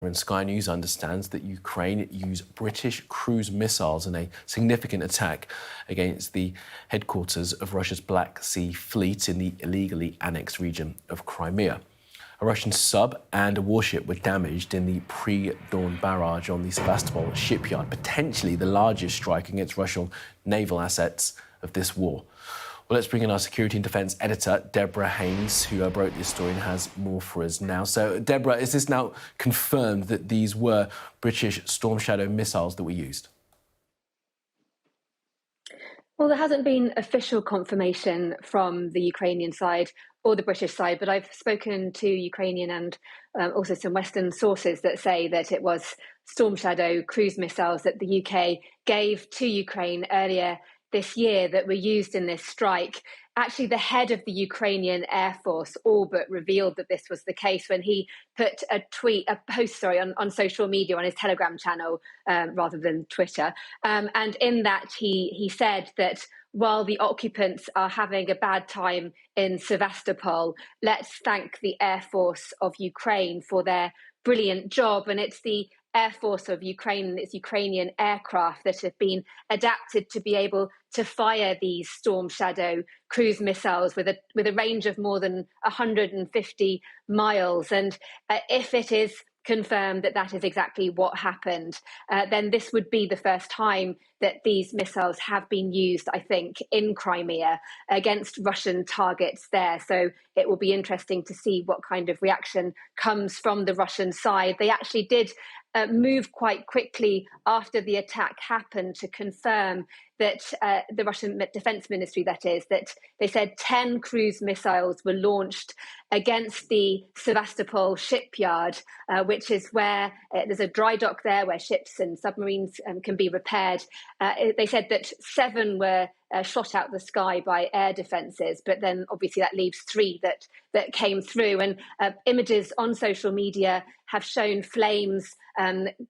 And Sky News understands that Ukraine used British cruise missiles in a significant attack against the headquarters of Russia's Black Sea Fleet in the illegally annexed region of Crimea. A Russian sub and a warship were damaged in the pre-dawn barrage on the Sevastopol shipyard, potentially the largest strike against Russian naval assets of this war. Well, let's bring in our security and defence editor, Deborah Haynes, who wrote this story and has more for us now. So, Deborah, is this now confirmed that these were British Storm Shadow missiles that were used? Well, there hasn't been official confirmation from the Ukrainian side or the British side, but I've spoken to Ukrainian and also some Western sources that say that it was Storm Shadow cruise missiles that the UK gave to Ukraine earlier this year that were used in this strike. Actually, the head of the Ukrainian Air Force all but revealed that this was the case when he put a post on social media on his Telegram channel rather than Twitter. And in that, he said that while the occupants are having a bad time in Sevastopol, let's thank the Air Force of Ukraine for their brilliant job. And it's the Air Force of Ukraine and its Ukrainian aircraft that have been adapted to be able to fire these Storm Shadow cruise missiles with a range of more than 150 miles. And if it is confirmed that that is exactly what happened, then this would be the first time that these missiles have been used, I think, in Crimea against Russian targets there. So it will be interesting to see what kind of reaction comes from the Russian side. They actually did move quite quickly after the attack happened to confirm that the Russian Defense Ministry, that is, that they said 10 cruise missiles were launched against the Sevastopol shipyard, which is where there's a dry dock there where ships and submarines can be repaired. They said that 7 were shot out the sky by air defences, but then obviously that leaves 3 that came through. And images on social media have shown flames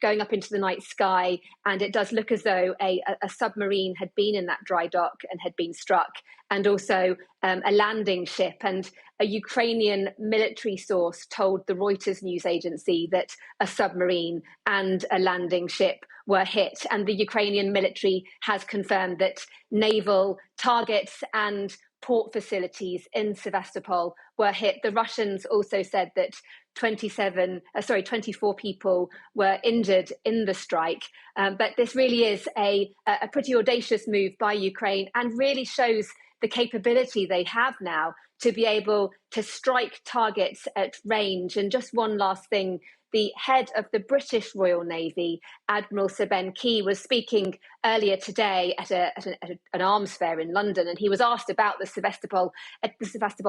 going up into the night sky, and it does look as though a submarine had been in that dry dock and had been struck, and also a landing ship. And a Ukrainian military source told the Reuters news agency that a submarine and a landing ship were hit. And the Ukrainian military has confirmed that naval targets and port facilities in Sevastopol were hit. The Russians also said that 24 people were injured in the strike. But this really is a pretty audacious move by Ukraine and really shows the capability they have now to be able to strike targets at range. And just one last thing, the head of the British Royal Navy, Admiral Sir Ben Key, was speaking earlier today at an arms fair in London, and he was asked about the Sevastopol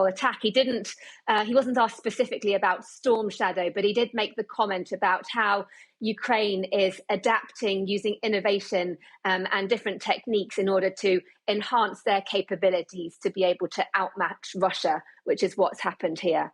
attack. He wasn't asked specifically about Storm Shadow, but he did make the comment about how Ukraine is adapting using innovation and different techniques in order to enhance their capabilities to be able to outmatch Russia, which is what's happened here.